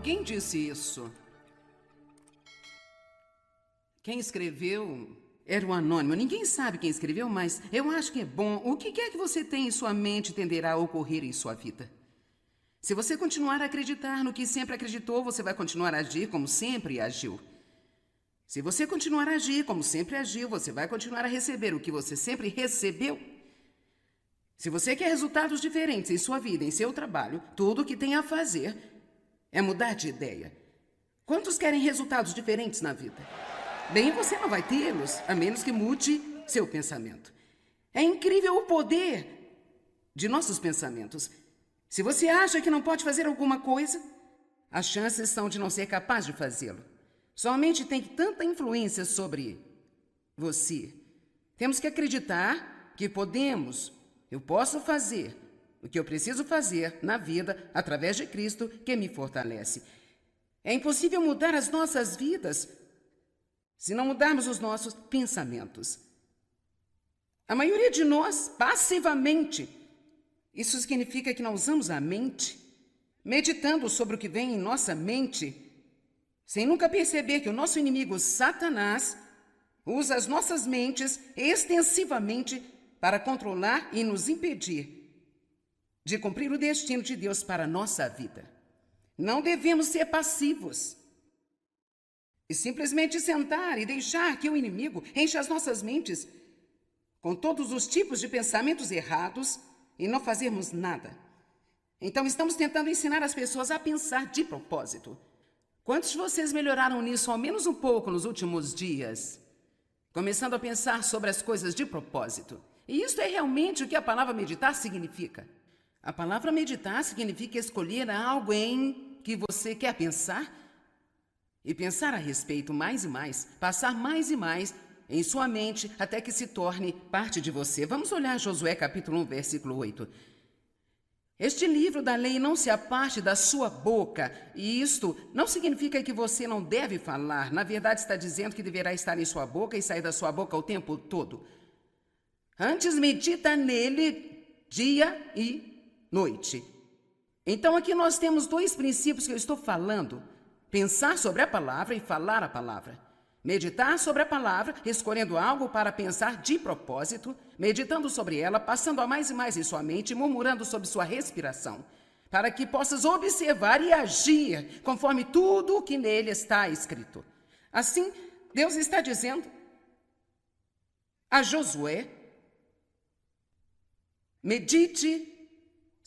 Quem disse isso? Quem escreveu era o anônimo. Ninguém sabe quem escreveu, mas eu acho que é bom. O que quer que você tenha em sua mente tenderá a ocorrer em sua vida. Se você continuar a acreditar no que sempre acreditou, você vai continuar a agir como sempre agiu. Se você continuar a agir como sempre agiu, você vai continuar a receber o que você sempre recebeu. Se você quer resultados diferentes em sua vida, em seu trabalho, tudo o que tem a fazer é mudar de ideia. Quantos querem resultados diferentes na vida? Bem, você não vai tê-los, a menos que mude seu pensamento. É incrível o poder de nossos pensamentos. Se você acha que não pode fazer alguma coisa, as chances são de não ser capaz de fazê-lo. Sua mente tem tanta influência sobre você. Temos que acreditar que podemos. Eu posso fazer o que eu preciso fazer na vida através de Cristo que me fortalece. É impossível mudar as nossas vidas se não mudarmos os nossos pensamentos. A maioria de nós, passivamente, isso significa que não usamos a mente, meditando sobre o que vem em nossa mente, sem nunca perceber que o nosso inimigo, Satanás, usa as nossas mentes extensivamente para controlar e nos impedir de cumprir o destino de Deus para a nossa vida. Não devemos ser passivos e simplesmente sentar e deixar que o inimigo encha as nossas mentes com todos os tipos de pensamentos errados e não fazermos nada. Então estamos tentando ensinar as pessoas a pensar de propósito. Quantos de vocês melhoraram nisso ao menos um pouco nos últimos dias? Começando a pensar sobre as coisas de propósito. E isso é realmente o que a palavra meditar significa. A palavra meditar significa escolher algo em que você quer pensar e pensar a respeito mais e mais, passar mais e mais em sua mente até que se torne parte de você. Vamos olhar Josué capítulo 1, versículo 8. Este livro da lei não se aparte da sua boca, e isto não significa que você não deve falar. Na verdade, está dizendo que deverá estar em sua boca e sair da sua boca o tempo todo. Antes, medita nele dia e noite. Então, aqui nós temos dois princípios que eu estou falando. Pensar sobre a palavra e falar a palavra. Meditar sobre a palavra, escolhendo algo para pensar de propósito, meditando sobre ela, passando a mais e mais em sua mente, murmurando sobre sua respiração, para que possas observar e agir conforme tudo o que nele está escrito. Assim, Deus está dizendo a Josué: medite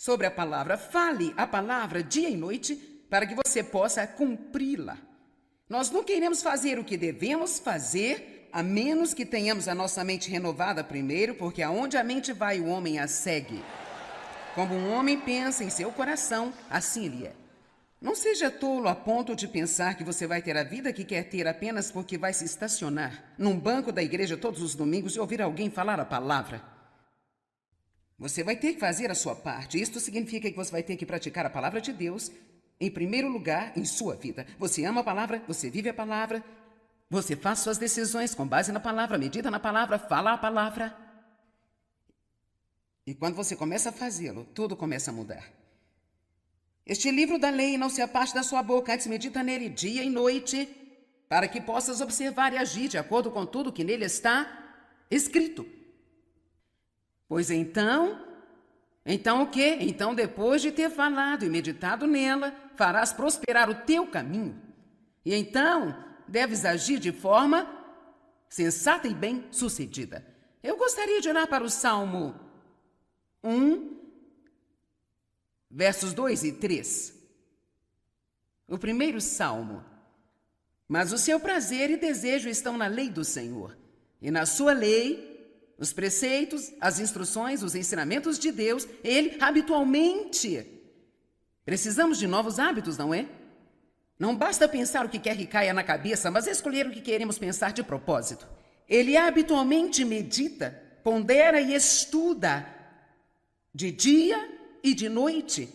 sobre a palavra, fale a palavra dia e noite, para que você possa cumpri-la. Nós não queremos fazer o que devemos fazer, a menos que tenhamos a nossa mente renovada primeiro, porque aonde a mente vai, o homem a segue. Como um homem pensa em seu coração, assim ele é. Não seja tolo a ponto de pensar que você vai ter a vida que quer ter apenas porque vai se estacionar num banco da igreja todos os domingos e ouvir alguém falar a palavra. Você vai ter que fazer a sua parte. Isto significa que você vai ter que praticar a palavra de Deus em primeiro lugar em sua vida. Você ama a palavra, você vive a palavra, você faz suas decisões com base na palavra, medita na palavra, fala a palavra. E quando você começa a fazê-lo, tudo começa a mudar. Este livro da lei não se aparte da sua boca, antes medita nele dia e noite, para que possas observar e agir de acordo com tudo que nele está escrito. Pois então o quê? Então, depois de ter falado e meditado nela, farás prosperar o teu caminho. E então, deves agir de forma sensata e bem-sucedida. Eu gostaria de olhar para o Salmo 1, versos 2 e 3. O primeiro Salmo. Mas o seu prazer e desejo estão na lei do Senhor, e na sua lei os preceitos, as instruções, os ensinamentos de Deus, ele habitualmente. Precisamos de novos hábitos, não é? Não basta pensar o que quer que caia na cabeça, mas escolher o que queremos pensar de propósito. Ele habitualmente medita, pondera e estuda de dia e de noite.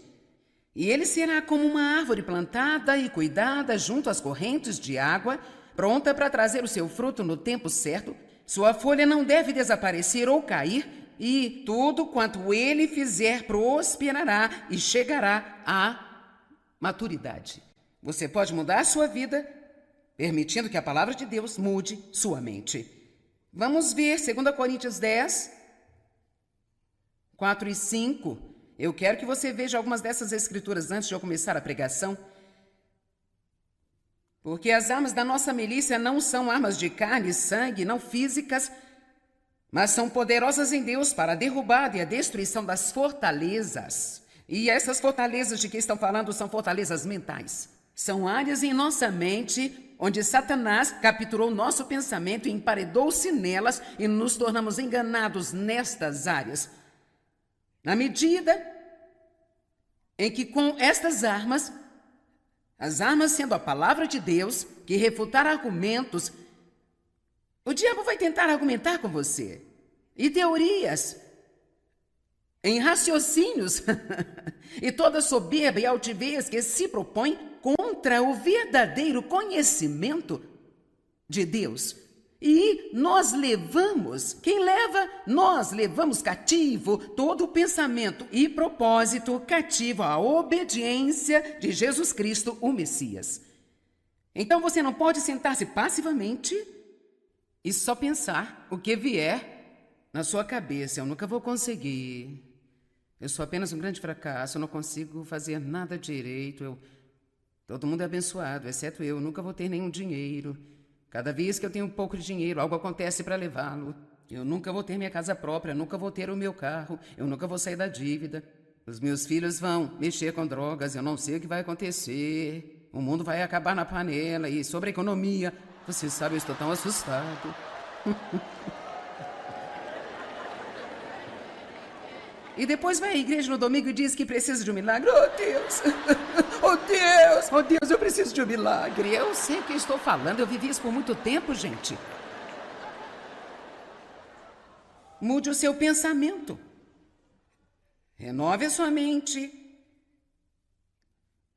E ele será como uma árvore plantada e cuidada junto às correntes de água, pronta para trazer o seu fruto no tempo certo. Sua folha não deve desaparecer ou cair, e tudo quanto ele fizer prosperará e chegará à maturidade. Você pode mudar a sua vida, permitindo que a palavra de Deus mude sua mente. Vamos ver 2 Coríntios 10, 4 e 5. Eu quero que você veja algumas dessas escrituras antes de eu começar a pregação. Porque as armas da nossa milícia não são armas de carne e sangue, não físicas, mas são poderosas em Deus para a derrubada e a destruição das fortalezas. E essas fortalezas de que estão falando são fortalezas mentais. São áreas em nossa mente onde Satanás capturou nosso pensamento e emparedou-se nelas e nos tornamos enganados nestas áreas. Na medida em que com estas armas, as armas sendo a palavra de Deus, que refutar argumentos, o diabo vai tentar argumentar com você. E teorias, em raciocínios, e toda soberba e altivez que se propõe contra o verdadeiro conhecimento de Deus. E nós levamos, quem leva? Nós levamos cativo todo o pensamento e propósito cativo à obediência de Jesus Cristo, o Messias. Então você não pode sentar-se passivamente e só pensar o que vier na sua cabeça. Eu nunca vou conseguir. Eu sou apenas um grande fracasso. Eu não consigo fazer nada direito. Todo mundo é abençoado, exceto eu. Nunca vou ter nenhum dinheiro. Cada vez que eu tenho um pouco de dinheiro, algo acontece para levá-lo. Eu nunca vou ter minha casa própria, nunca vou ter o meu carro, eu nunca vou sair da dívida. Os meus filhos vão mexer com drogas, eu não sei o que vai acontecer. O mundo vai acabar na panela. E sobre a economia, você sabe, eu estou tão assustado. E depois vai à igreja no domingo e diz que precisa de um milagre. Oh, Deus! Oh, Deus! Oh, Deus, eu preciso de um milagre. Eu sei o que eu estou falando. Eu vivi isso por muito tempo, gente. Mude o seu pensamento. Renove a sua mente.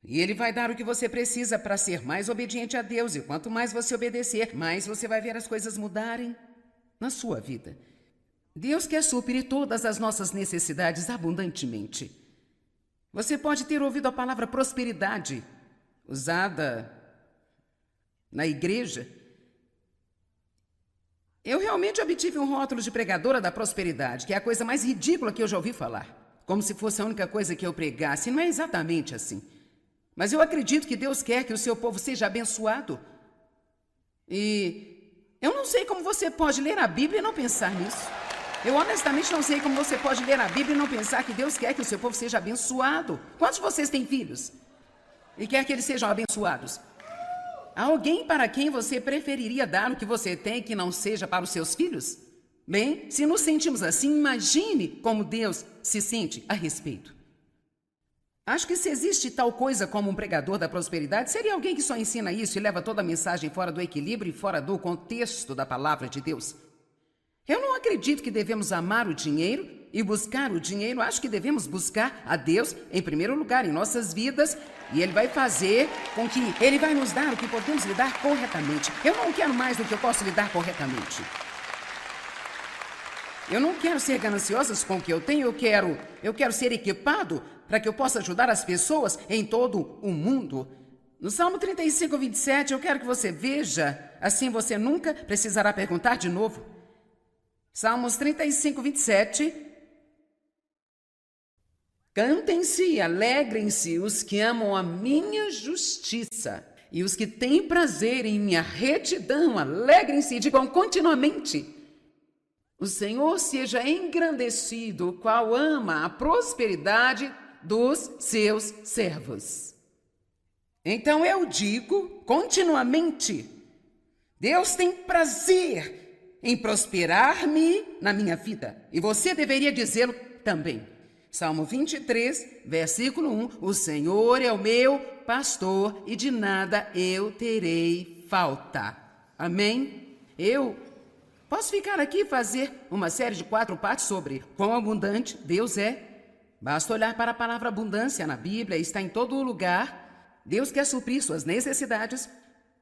E Ele vai dar o que você precisa para ser mais obediente a Deus. E quanto mais você obedecer, mais você vai ver as coisas mudarem na sua vida. Deus quer suprir todas as nossas necessidades abundantemente. Você pode ter ouvido a palavra prosperidade usada na igreja. Eu realmente obtive um rótulo de pregadora da prosperidade, que é a coisa mais ridícula que eu já ouvi falar. Como se fosse a única coisa que eu pregasse. Não é exatamente assim. Mas eu acredito que Deus quer que o seu povo seja abençoado. E eu não sei como você pode ler a Bíblia e não pensar nisso. Eu honestamente não sei como você pode ler a Bíblia e não pensar que Deus quer que o seu povo seja abençoado. Quantos de vocês têm filhos? E quer que eles sejam abençoados? Há alguém para quem você preferiria dar o que você tem que não seja para os seus filhos? Bem, se nos sentimos assim, imagine como Deus se sente a respeito. Acho que se existe tal coisa como um pregador da prosperidade, seria alguém que só ensina isso e leva toda a mensagem fora do equilíbrio e fora do contexto da palavra de Deus. Eu não acredito que devemos amar o dinheiro e buscar o dinheiro. Acho que devemos buscar a Deus em primeiro lugar em nossas vidas e Ele vai fazer com que Ele vai nos dar o que podemos lidar corretamente. Eu não quero mais do que eu posso lidar corretamente. Eu não quero ser gananciosa com o que eu tenho. Eu quero ser equipado para que eu possa ajudar as pessoas em todo o mundo. No Salmo 35, 27, eu quero que você veja, assim você nunca precisará perguntar de novo. Salmos 35, 27. Cantem-se e alegrem-se os que amam a minha justiça, e os que têm prazer em minha retidão, alegrem-se e digam continuamente: o Senhor seja engrandecido, qual ama a prosperidade dos seus servos. Então eu digo continuamente: Deus tem prazer em prosperar-me na minha vida. E você deveria dizê-lo também. Salmo 23, versículo 1. O Senhor é o meu pastor e de nada eu terei falta. Amém? Eu posso ficar aqui e fazer uma série de 4 partes sobre quão abundante Deus é. Basta olhar para a palavra abundância na Bíblia, está em todo lugar. Deus quer suprir suas necessidades.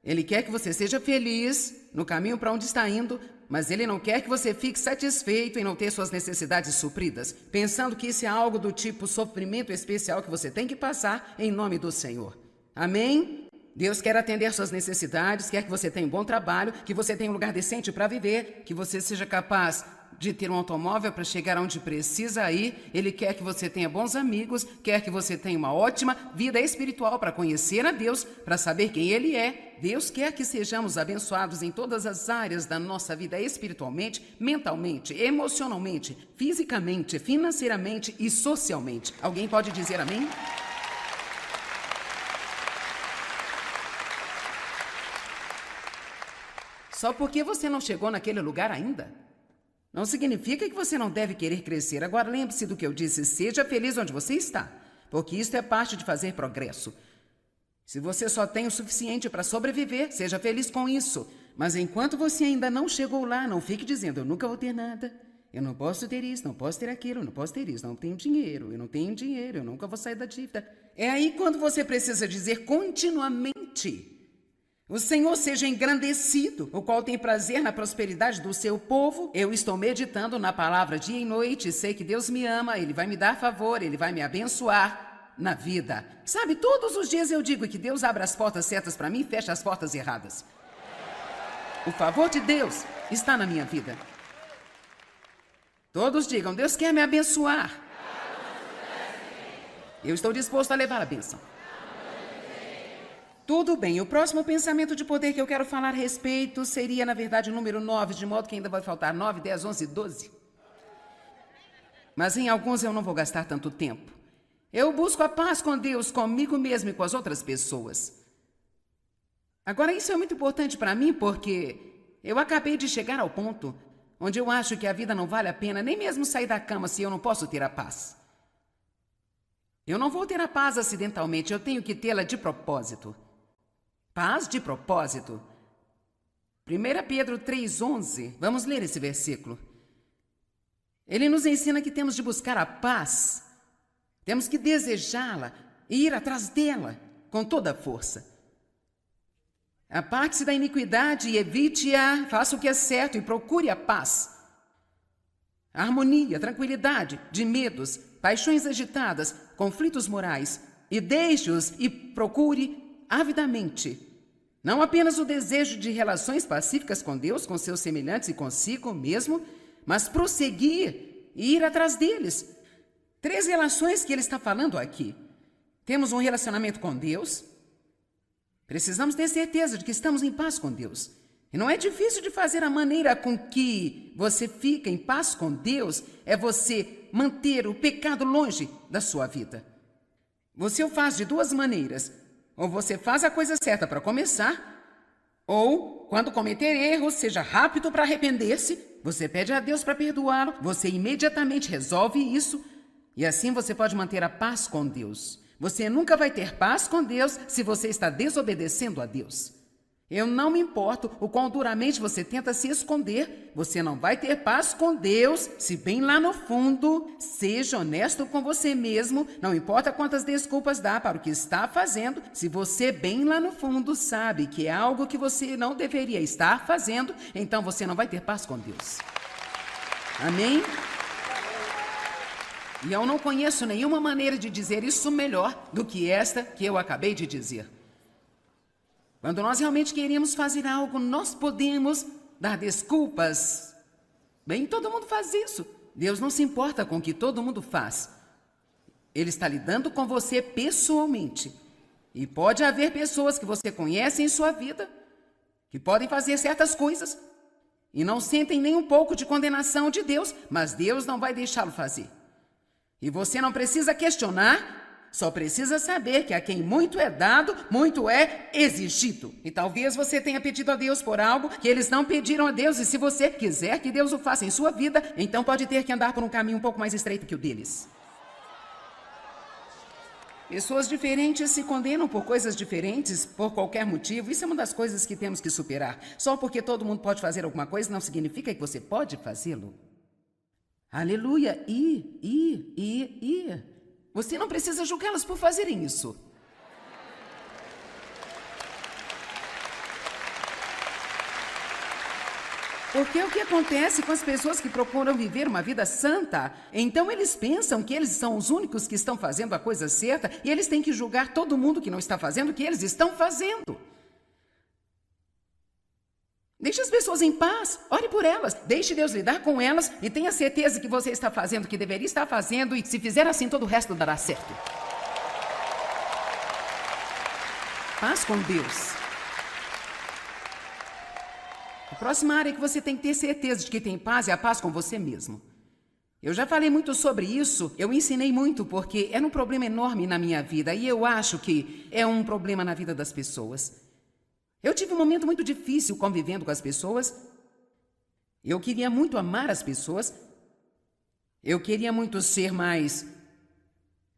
Ele quer que você seja feliz no caminho para onde está indo, mas Ele não quer que você fique satisfeito em não ter suas necessidades supridas, pensando que isso é algo do tipo sofrimento especial que você tem que passar em nome do Senhor. Amém? Deus quer atender suas necessidades, quer que você tenha um bom trabalho, que você tenha um lugar decente para viver, que você seja capaz de ter um automóvel para chegar onde precisa ir. Ele quer que você tenha bons amigos, quer que você tenha uma ótima vida espiritual para conhecer a Deus, para saber quem Ele é. Deus quer que sejamos abençoados em todas as áreas da nossa vida, espiritualmente, mentalmente, emocionalmente, fisicamente, financeiramente e socialmente. Alguém pode dizer amém? Só porque você não chegou naquele lugar ainda, não significa que você não deve querer crescer. Agora lembre-se do que eu disse, seja feliz onde você está, porque isso é parte de fazer progresso. Se você só tem o suficiente para sobreviver, seja feliz com isso. Mas enquanto você ainda não chegou lá, não fique dizendo, eu nunca vou ter nada, eu não posso ter isso, não posso ter aquilo, eu não posso ter isso, não tenho dinheiro, eu nunca vou sair da dívida. É aí quando você precisa dizer continuamente, o Senhor seja engrandecido, o qual tem prazer na prosperidade do seu povo. Eu estou meditando na palavra dia e noite, sei que Deus me ama, Ele vai me dar favor, Ele vai me abençoar na vida. Sabe, todos os dias eu digo que Deus abre as portas certas para mim e fecha as portas erradas. O favor de Deus está na minha vida. Todos digam, Deus quer me abençoar. Eu estou disposto a levar a bênção. Tudo bem, o próximo pensamento de poder que eu quero falar a respeito seria, na verdade, o número 9, de modo que ainda vai faltar 9, 10, 11, 12. Mas em alguns eu não vou gastar tanto tempo. Eu busco a paz com Deus, comigo mesmo e com as outras pessoas. Agora, isso é muito importante para mim porque eu acabei de chegar ao ponto onde eu acho que a vida não vale a pena nem mesmo sair da cama se eu não posso ter a paz. Eu não vou ter a paz acidentalmente, eu tenho que tê-la de propósito. Paz de propósito. 1 Pedro 3,11. Vamos ler esse versículo. Ele nos ensina que temos de buscar a paz. Temos que desejá-la e ir atrás dela com toda a força. Aparte-se da iniquidade e evite-a, faça o que é certo e procure a paz. A harmonia, tranquilidade, de medos, paixões agitadas, conflitos morais, e deixe-os e procure avidamente. Não apenas o desejo de relações pacíficas com Deus, com seus semelhantes e consigo mesmo, mas prosseguir e ir atrás deles. 3 relações que ele está falando aqui. Temos um relacionamento com Deus. Precisamos ter certeza de que estamos em paz com Deus. E não é difícil de fazer. A maneira com que você fica em paz com Deus é você manter o pecado longe da sua vida. Você o faz de 2 maneiras. Ou você faz a coisa certa para começar, ou, quando cometer erros, seja rápido para arrepender-se, você pede a Deus para perdoá-lo, você imediatamente resolve isso, e assim você pode manter a paz com Deus. Você nunca vai ter paz com Deus se você está desobedecendo a Deus. Eu não me importo o quão duramente você tenta se esconder, você não vai ter paz com Deus se bem lá no fundo, seja honesto com você mesmo, não importa quantas desculpas dá para o que está fazendo, se você bem lá no fundo sabe que é algo que você não deveria estar fazendo, então você não vai ter paz com Deus. Amém? E eu não conheço nenhuma maneira de dizer isso melhor do que esta que eu acabei de dizer. Quando nós realmente queremos fazer algo, nós podemos dar desculpas. Bem, todo mundo faz isso. Deus não se importa com o que todo mundo faz. Ele está lidando com você pessoalmente. E pode haver pessoas que você conhece em sua vida que podem fazer certas coisas e não sentem nem um pouco de condenação de Deus, mas Deus não vai deixá-lo fazer. E você não precisa questionar, só precisa saber que a quem muito é dado, muito é exigido. E talvez você tenha pedido a Deus por algo que eles não pediram a Deus. E se você quiser que Deus o faça em sua vida, então pode ter que andar por um caminho um pouco mais estreito que o deles. Pessoas diferentes se condenam por coisas diferentes, por qualquer motivo. Isso é uma das coisas que temos que superar. Só porque todo mundo pode fazer alguma coisa, não significa que você pode fazê-lo. Aleluia! Você não precisa julgá-las por fazerem isso. Porque é o que acontece com as pessoas que procuram viver uma vida santa. Então eles pensam que eles são os únicos que estão fazendo a coisa certa e eles têm que julgar todo mundo que não está fazendo o que eles estão fazendo. Deixe as pessoas em paz, ore por elas, deixe Deus lidar com elas e tenha certeza que você está fazendo o que deveria estar fazendo e se fizer assim todo o resto dará certo. Paz com Deus. A próxima área que você tem que ter certeza de que tem paz é a paz com você mesmo. Eu já falei muito sobre isso, eu ensinei muito porque era um problema enorme na minha vida e eu acho que é um problema na vida das pessoas. Eu tive um momento muito difícil convivendo com as pessoas. Eu queria muito amar as pessoas. Eu queria muito ser mais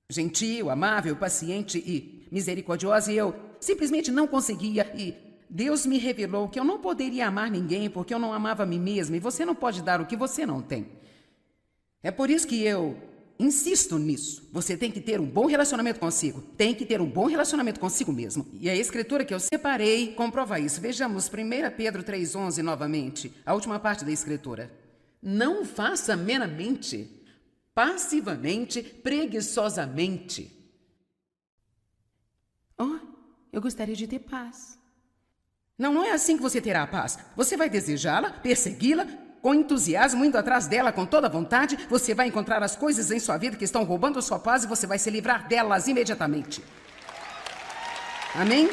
gentil, amável, paciente e misericordiosa e eu simplesmente não conseguia e Deus me revelou que eu não poderia amar ninguém porque eu não amava a mim mesma e você não pode dar o que você não tem. É por isso que eu insisto nisso. Você tem que ter um bom relacionamento consigo. Tem que ter um bom relacionamento consigo mesmo. E a escritura que eu separei comprova isso. Vejamos 1 Pedro 3,11 novamente. A última parte da escritura. Não faça meramente, passivamente, preguiçosamente. Oh, eu gostaria de ter paz. Não é assim que você terá a paz. Você vai desejá-la, persegui-la, com entusiasmo, indo atrás dela com toda vontade. Você vai encontrar as coisas em sua vida que estão roubando a sua paz e você vai se livrar delas imediatamente. Amém?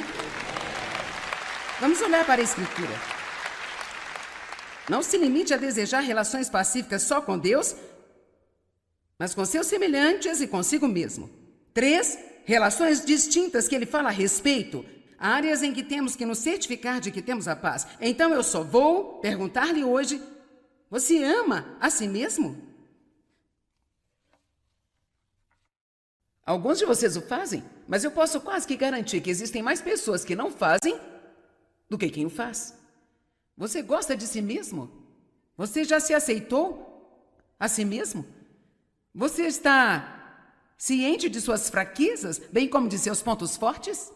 Vamos olhar para a Escritura. Não se limite a desejar relações pacíficas só com Deus, mas com seus semelhantes e consigo mesmo. 3, relações distintas que ele fala a respeito. Áreas em que temos que nos certificar de que temos a paz. Então eu só vou perguntar-lhe hoje, você ama a si mesmo? Alguns de vocês o fazem, mas eu posso quase que garantir que existem mais pessoas que não fazem do que quem o faz. Você gosta de si mesmo? Você já se aceitou a si mesmo? Você está ciente de suas fraquezas, bem como de seus pontos fortes?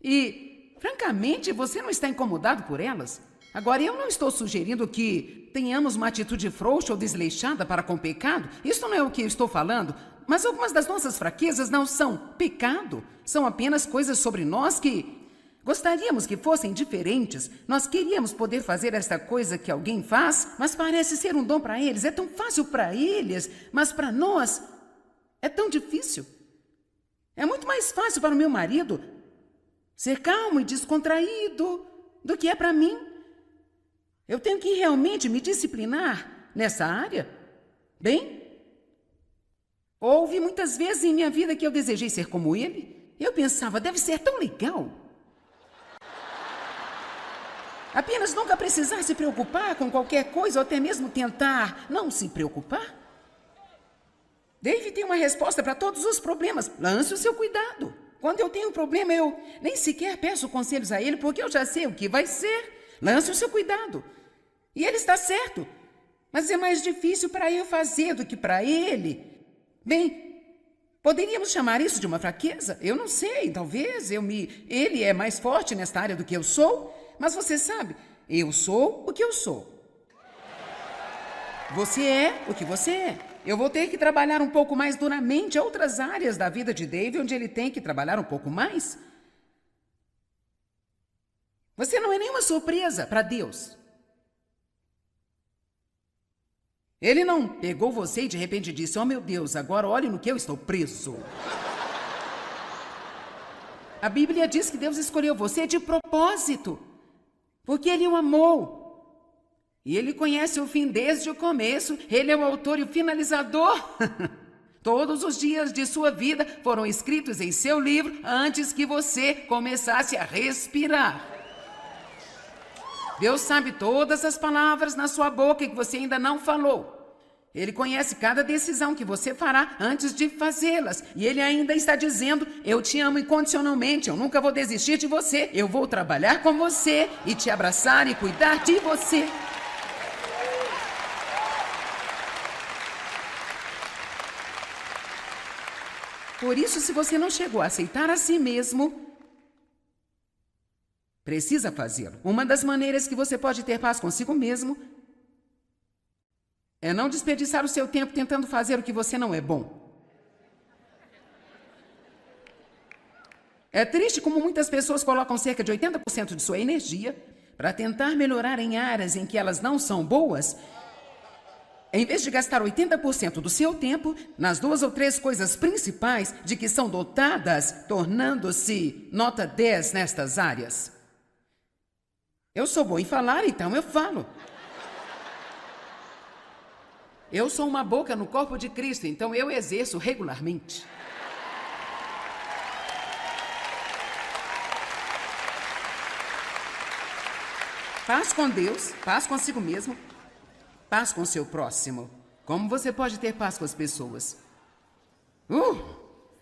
E, francamente, você não está incomodado por elas? Agora, eu não estou sugerindo que tenhamos uma atitude frouxa ou desleixada para com o pecado. Isso não é o que eu estou falando. Mas algumas das nossas fraquezas não são pecado. São apenas coisas sobre nós que gostaríamos que fossem diferentes. Nós queríamos poder fazer esta coisa que alguém faz, mas parece ser um dom para eles. É tão fácil para eles, mas para nós é tão difícil. É muito mais fácil para o meu marido ser calmo e descontraído do que é para mim. Eu tenho que realmente me disciplinar nessa área. Bem, houve muitas vezes em minha vida que eu desejei ser como ele. Eu pensava, deve ser tão legal. Apenas nunca precisar se preocupar com qualquer coisa ou até mesmo tentar não se preocupar. Dave tem uma resposta para todos os problemas. Lance o seu cuidado. Quando eu tenho um problema, eu nem sequer peço conselhos a ele, porque eu já sei o que vai ser. Lance o seu cuidado. E ele está certo. Mas é mais difícil para eu fazer do que para ele. Bem, poderíamos chamar isso de uma fraqueza? Eu não sei, talvez ele é mais forte nesta área do que eu sou. Mas você sabe, eu sou o que eu sou. Você é o que você é. Eu vou ter que trabalhar um pouco mais duramente outras áreas da vida de Dave, onde ele tem que trabalhar um pouco mais. Você não é nenhuma surpresa para Deus. Ele não pegou você e de repente disse, oh meu Deus, agora olhe no que eu estou preso. A Bíblia diz que Deus escolheu você de propósito, porque Ele o amou. E Ele conhece o fim desde o começo. Ele é o autor e o finalizador. Todos os dias de sua vida foram escritos em seu livro antes que você começasse a respirar. Deus sabe todas as palavras na sua boca que você ainda não falou. Ele conhece cada decisão que você fará antes de fazê-las. E Ele ainda está dizendo, eu te amo incondicionalmente, eu nunca vou desistir de você. Eu vou trabalhar com você e te abraçar e cuidar de você. Por isso, se você não chegou a aceitar a si mesmo, precisa fazê-lo. Uma das maneiras que você pode ter paz consigo mesmo É não desperdiçar o seu tempo tentando fazer o que você não é bom. É triste como muitas pessoas colocam cerca de 80% de sua energia para tentar melhorar em áreas em que elas não são boas, em vez de gastar 80% do seu tempo nas 2 ou 3 coisas principais de que são dotadas, tornando-se nota 10 nestas áreas. Eu sou bom em falar, então eu falo. Eu sou uma boca no corpo de Cristo, então eu exerço regularmente. Paz com Deus, paz consigo mesmo, paz com o seu próximo. Como você pode ter paz com as pessoas?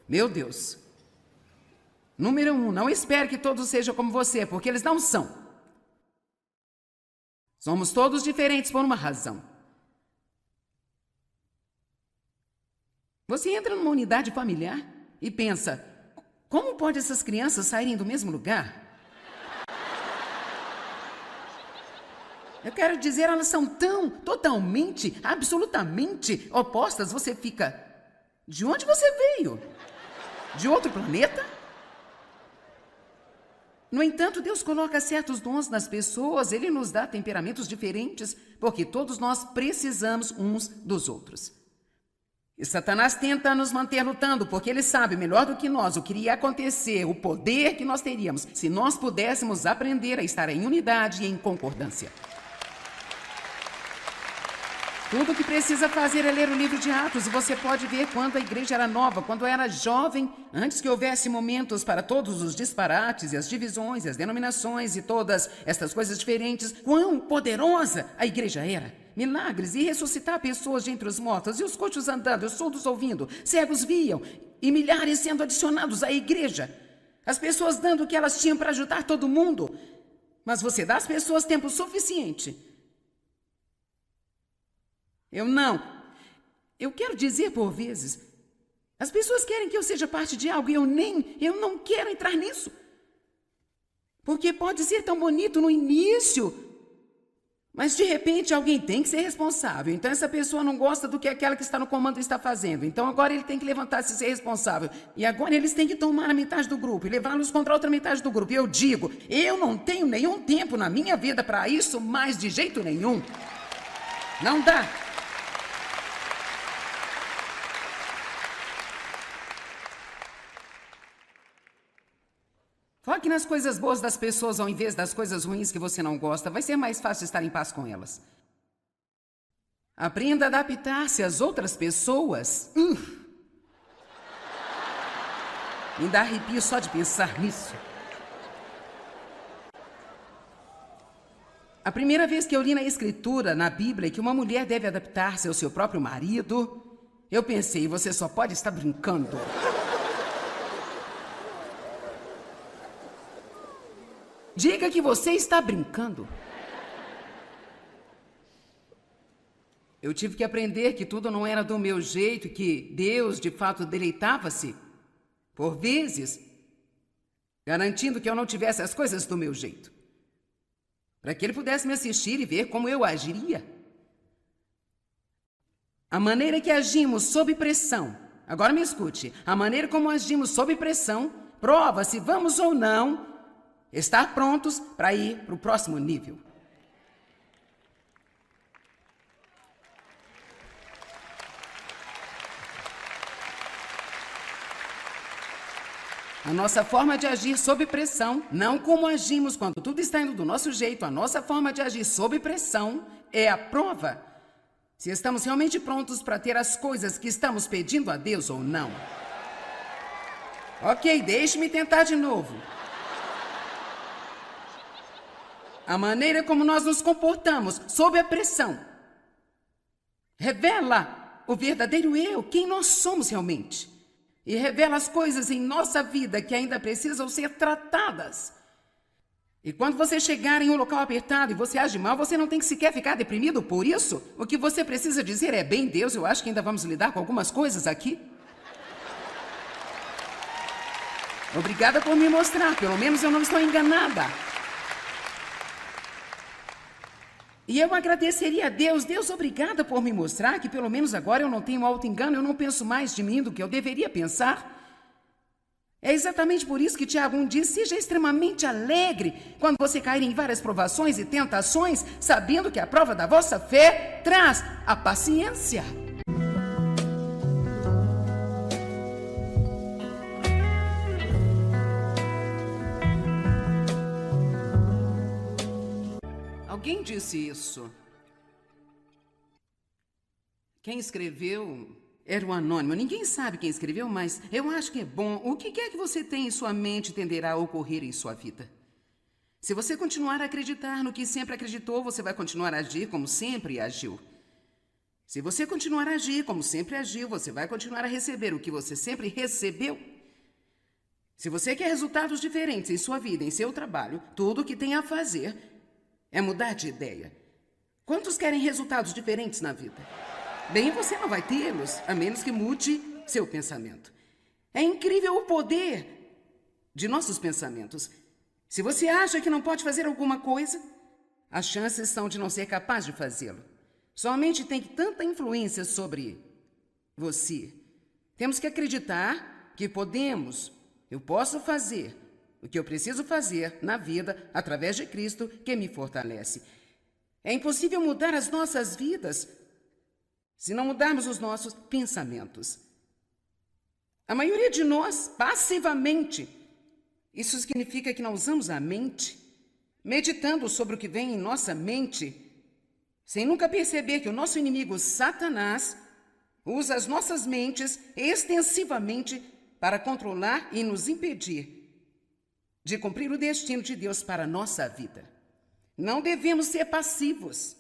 Meu Deus. Número 1, não espere que todos sejam como você, porque eles não são. Somos todos diferentes por uma razão. Você entra numa unidade familiar e pensa, como pode essas crianças saírem do mesmo lugar? Eu quero dizer, elas são tão, totalmente, absolutamente opostas. Você fica, de onde você veio? De outro planeta? No entanto, Deus coloca certos dons nas pessoas, Ele nos dá temperamentos diferentes, porque todos nós precisamos uns dos outros. E Satanás tenta nos manter lutando, porque ele sabe melhor do que nós o que iria acontecer, o poder que nós teríamos, se nós pudéssemos aprender a estar em unidade e em concordância. Tudo o que precisa fazer é ler o livro de Atos, e você pode ver quando a igreja era nova, quando era jovem, antes que houvesse momentos para todos os disparates e as divisões e as denominações e todas estas coisas diferentes, quão poderosa a igreja era. Milagres e ressuscitar pessoas de entre os mortos, e os coxos andando, os surdos ouvindo, cegos viam, e milhares sendo adicionados à igreja. As pessoas dando o que elas tinham para ajudar todo mundo. Mas você dá às pessoas tempo suficiente. Eu quero dizer por vezes, as pessoas querem que eu seja parte de algo e eu não quero entrar nisso. Porque pode ser tão bonito no início, mas de repente alguém tem que ser responsável. Então essa pessoa não gosta do que aquela que está no comando está fazendo. Então agora ele tem que levantar-se e ser responsável. E agora eles têm que tomar a metade do grupo e levá-los contra a outra metade do grupo. E eu digo, eu não tenho nenhum tempo na minha vida para isso, mais de jeito nenhum. Não dá. Foque nas coisas boas das pessoas ao invés das coisas ruins que você não gosta. Vai ser mais fácil estar em paz com elas. Aprenda a adaptar-se às outras pessoas. Me dá arrepio só de pensar nisso. A primeira vez que eu li na Escritura, na Bíblia, que uma mulher deve adaptar-se ao seu próprio marido, eu pensei, você só pode estar brincando. Diga que você está brincando. Eu tive que aprender que tudo não era do meu jeito, que Deus, de fato, deleitava-se, por vezes, garantindo que eu não tivesse as coisas do meu jeito, para que Ele pudesse me assistir e ver como eu agiria. A maneira que agimos sob pressão, agora me escute, a maneira como agimos sob pressão prova se vamos ou não estar prontos para ir para o próximo nível. A nossa forma de agir sob pressão, não como agimos quando tudo está indo do nosso jeito, a nossa forma de agir sob pressão é a prova se estamos realmente prontos para ter as coisas que estamos pedindo a Deus ou não. Ok, deixe-me tentar de novo. A maneira como nós nos comportamos sob a pressão revela o verdadeiro eu, quem nós somos realmente. E revela as coisas em nossa vida que ainda precisam ser tratadas. E quando você chegar em um local apertado e você age mal, você não tem que sequer ficar deprimido por isso. O que você precisa dizer é, bem, Deus, eu acho que ainda vamos lidar com algumas coisas aqui. Obrigada por me mostrar, pelo menos eu não estou enganada. E eu agradeceria a Deus, Deus, obrigada por me mostrar que pelo menos agora eu não tenho auto-engano, eu não penso mais de mim do que eu deveria pensar. É exatamente por isso que Tiago 1 diz, seja extremamente alegre quando você cair em várias provações e tentações, sabendo que a prova da vossa fé traz a paciência. Alguém disse isso. Quem escreveu era um anônimo. Ninguém sabe quem escreveu, mas eu acho que é bom. O que quer que você tenha em sua mente tenderá a ocorrer em sua vida. Se você continuar a acreditar no que sempre acreditou, você vai continuar a agir como sempre agiu. Se você continuar a agir como sempre agiu, você vai continuar a receber o que você sempre recebeu. Se você quer resultados diferentes em sua vida, em seu trabalho, tudo o que tem a fazer é mudar de ideia. Quantos querem resultados diferentes na vida? Bem, você não vai tê-los, a menos que mude seu pensamento. É incrível o poder de nossos pensamentos. Se você acha que não pode fazer alguma coisa, as chances são de não ser capaz de fazê-lo. Sua mente tem tanta influência sobre você. Temos que acreditar que podemos, eu posso fazer o que eu preciso fazer na vida através de Cristo que me fortalece. É impossível mudar as nossas vidas se não mudarmos os nossos pensamentos. A maioria de nós, passivamente, isso significa que não usamos a mente, meditando sobre o que vem em nossa mente, sem nunca perceber que o nosso inimigo, Satanás, usa as nossas mentes extensivamente para controlar e nos impedir de cumprir o destino de Deus para a nossa vida. Não devemos ser passivos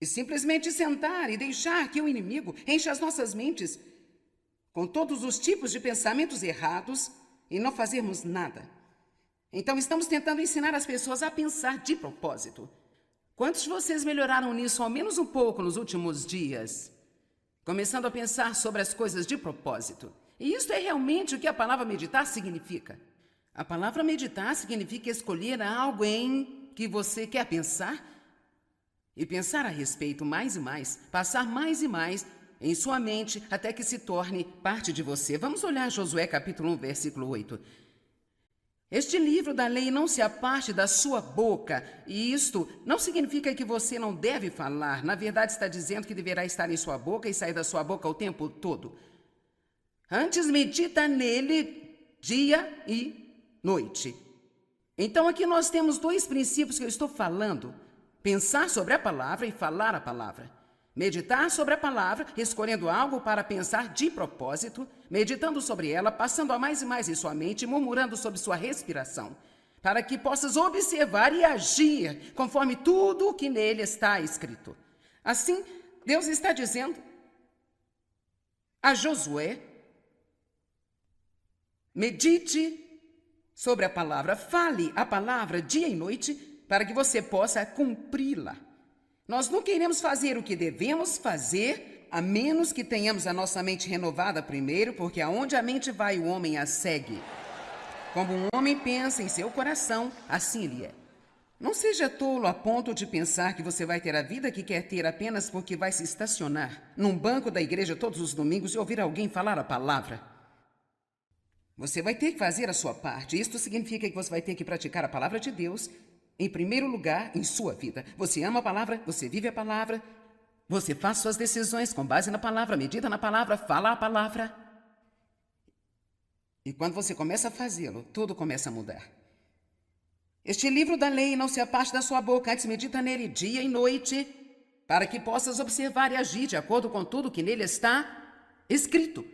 e simplesmente sentar e deixar que o inimigo encha as nossas mentes com todos os tipos de pensamentos errados e não fazermos nada. Então estamos tentando ensinar as pessoas a pensar de propósito. Quantos de vocês melhoraram nisso ao menos um pouco nos últimos dias? Começando a pensar sobre as coisas de propósito. E isso é realmente o que a palavra meditar significa. A palavra meditar significa escolher algo em que você quer pensar e pensar a respeito mais e mais, passar mais e mais em sua mente até que se torne parte de você. Vamos olhar Josué capítulo 1, versículo 8. Este livro da lei não se aparte da sua boca, e isto não significa que você não deve falar. Na verdade, está dizendo que deverá estar em sua boca e sair da sua boca o tempo todo. Antes, medita nele dia e noite. Então, aqui nós temos dois princípios que eu estou falando. Pensar sobre a palavra e falar a palavra. Meditar sobre a palavra, escolhendo algo para pensar de propósito, meditando sobre ela, passando a mais e mais em sua mente, murmurando sobre sua respiração, para que possas observar e agir conforme tudo o que nele está escrito. Assim, Deus está dizendo a Josué, medite sobre a palavra, fale a palavra dia e noite, para que você possa cumpri-la. Nós não queremos fazer o que devemos fazer, a menos que tenhamos a nossa mente renovada primeiro, porque aonde a mente vai, o homem a segue. Como um homem pensa em seu coração, assim ele é. Não seja tolo a ponto de pensar que você vai ter a vida que quer ter apenas porque vai se estacionar num banco da igreja todos os domingos e ouvir alguém falar a palavra. Você vai ter que fazer a sua parte. Isto significa que você vai ter que praticar a palavra de Deus em primeiro lugar em sua vida. Você ama a palavra, você vive a palavra, você faz suas decisões com base na palavra, medita na palavra, fala a palavra. E quando você começa a fazê-lo, tudo começa a mudar. Este livro da lei não se aparte da sua boca, antes medita nele dia e noite, para que possas observar e agir de acordo com tudo que nele está escrito.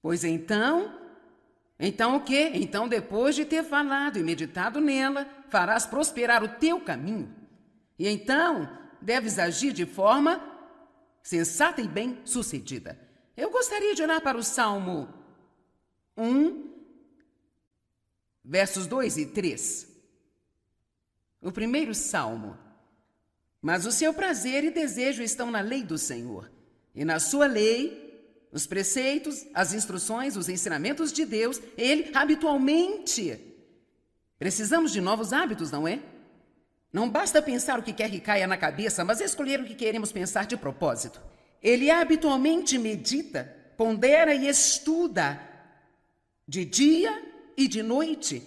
Pois então o quê? Então, depois de ter falado e meditado nela, farás prosperar o teu caminho. E então, deves agir de forma sensata e bem-sucedida. Eu gostaria de olhar para o Salmo 1, versos 2 e 3. O primeiro Salmo. Mas o seu prazer e desejo estão na lei do Senhor, e na sua lei os preceitos, as instruções, os ensinamentos de Deus, ele habitualmente. Precisamos de novos hábitos, não é? Não basta pensar o que quer que caia na cabeça, mas escolher o que queremos pensar de propósito. Ele habitualmente medita, pondera e estuda de dia e de noite.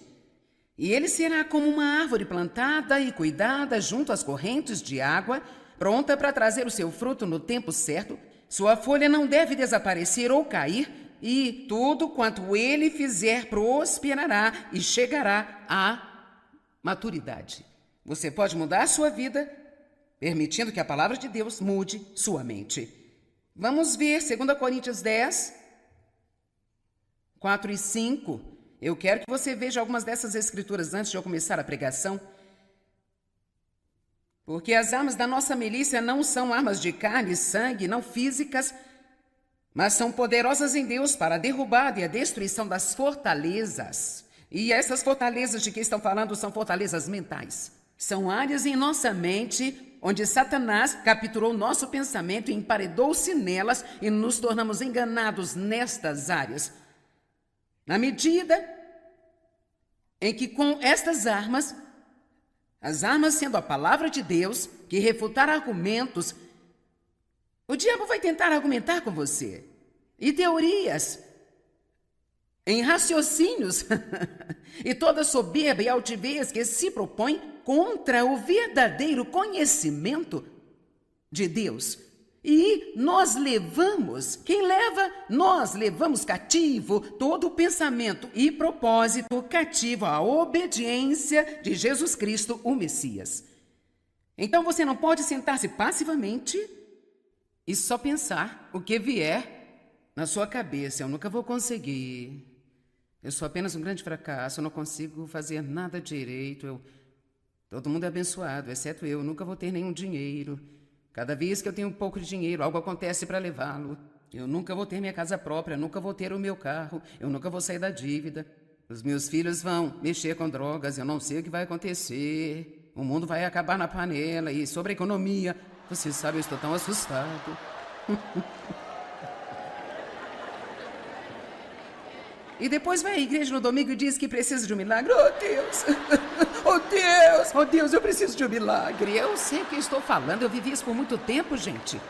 E ele será como uma árvore plantada e cuidada junto às correntes de água, pronta para trazer o seu fruto no tempo certo. Sua folha não deve desaparecer ou cair, e tudo quanto ele fizer prosperará e chegará à maturidade. Você pode mudar a sua vida, permitindo que a palavra de Deus mude sua mente. Vamos ver 2 Coríntios 10, 4 e 5. Eu quero que você veja algumas dessas escrituras antes de eu começar a pregação. Porque as armas da nossa milícia não são armas de carne e sangue, não físicas, mas são poderosas em Deus para a derrubada e a destruição das fortalezas. E essas fortalezas de que estão falando são fortalezas mentais. São áreas em nossa mente onde Satanás capturou nosso pensamento e emparedou-se nelas e nos tornamos enganados nestas áreas. Na medida em que com estas armas, as armas sendo a palavra de Deus, que refutar argumentos, o diabo vai tentar argumentar com você. E teorias, em raciocínios, e toda soberba e altivez que se propõe contra o verdadeiro conhecimento de Deus. E nós levamos, quem leva? Nós levamos cativo todo o pensamento e propósito cativo à obediência de Jesus Cristo, o Messias. Então você não pode sentar-se passivamente e só pensar o que vier na sua cabeça. Eu nunca vou conseguir. Eu sou apenas um grande fracasso, eu não consigo fazer nada direito. Todo mundo é abençoado, exceto eu nunca vou ter nenhum dinheiro. Cada vez que eu tenho um pouco de dinheiro, algo acontece para levá-lo. Eu nunca vou ter minha casa própria, nunca vou ter o meu carro, eu nunca vou sair da dívida. Os meus filhos vão mexer com drogas, eu não sei o que vai acontecer. O mundo vai acabar na panela. E sobre a economia, você sabe, eu estou tão assustado. E depois vai à igreja no domingo e diz que precisa de um milagre. Oh, Deus! Oh, Deus! Oh, Deus, eu preciso de um milagre. Eu sei o que estou falando. Eu vivi isso por muito tempo, gente.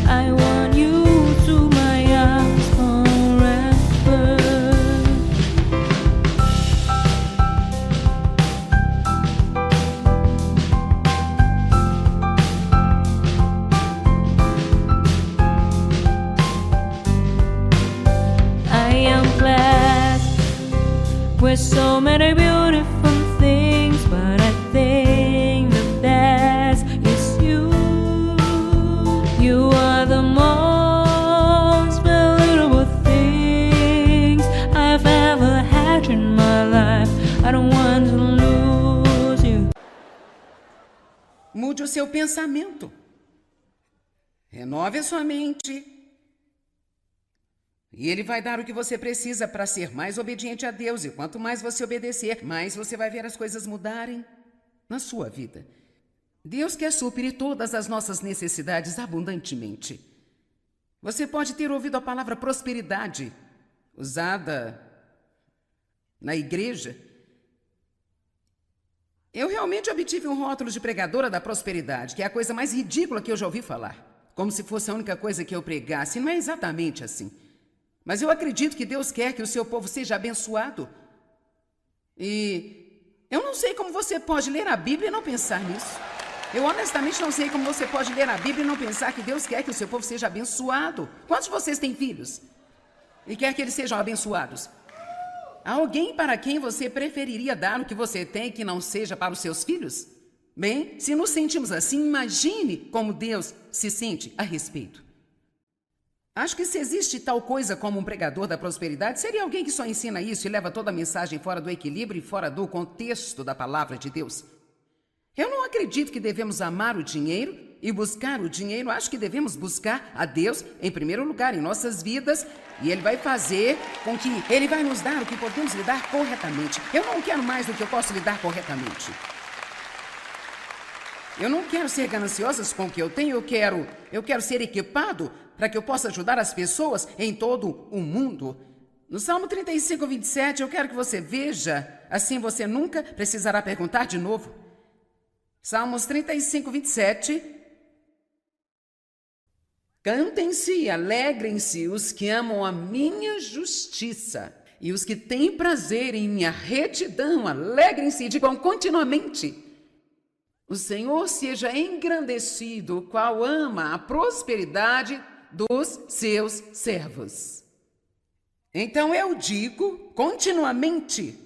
I want you to my arms forever. I am blessed with so many beautiful things, but I think the best is you. You are the most valuable things I've ever had in my life. I don't want to lose you. Mude o seu pensamento. Renove a sua mente. E Ele vai dar o que você precisa para ser mais obediente a Deus. E quanto mais você obedecer, mais você vai ver as coisas mudarem na sua vida. Deus quer suprir todas as nossas necessidades abundantemente. Você pode ter ouvido a palavra prosperidade usada na igreja. Eu realmente obtive um rótulo de pregadora da prosperidade, que é a coisa mais ridícula que eu já ouvi falar. Como se fosse a única coisa que eu pregasse. Não é exatamente assim. Mas eu acredito que Deus quer que o seu povo seja abençoado. E eu não sei como você pode ler a Bíblia e não pensar nisso. Eu honestamente não sei como você pode ler a Bíblia e não pensar que Deus quer que o seu povo seja abençoado. Quantos de vocês têm filhos? E quer que eles sejam abençoados? Há alguém para quem você preferiria dar o que você tem que não seja para os seus filhos? Bem, se nos sentimos assim, imagine como Deus se sente a respeito. Acho que se existe tal coisa como um pregador da prosperidade, seria alguém que só ensina isso e leva toda a mensagem fora do equilíbrio e fora do contexto da palavra de Deus. Eu não acredito que devemos amar o dinheiro e buscar o dinheiro. Acho que devemos buscar a Deus em primeiro lugar em nossas vidas e Ele vai fazer com que Ele vai nos dar o que podemos lidar corretamente. Eu não quero mais do que eu posso lidar corretamente. Eu não quero ser gananciosa com o que eu tenho, eu quero ser equipado para que eu possa ajudar as pessoas em todo o mundo. No Salmo 35, 27, eu quero que você veja, assim você nunca precisará perguntar de novo. Salmos 35, 27. Cantem-se e alegrem-se os que amam a minha justiça, e os que têm prazer em minha retidão, alegrem-se e digam continuamente: o Senhor seja engrandecido, o qual ama a prosperidade dos seus servos. Então eu digo continuamente: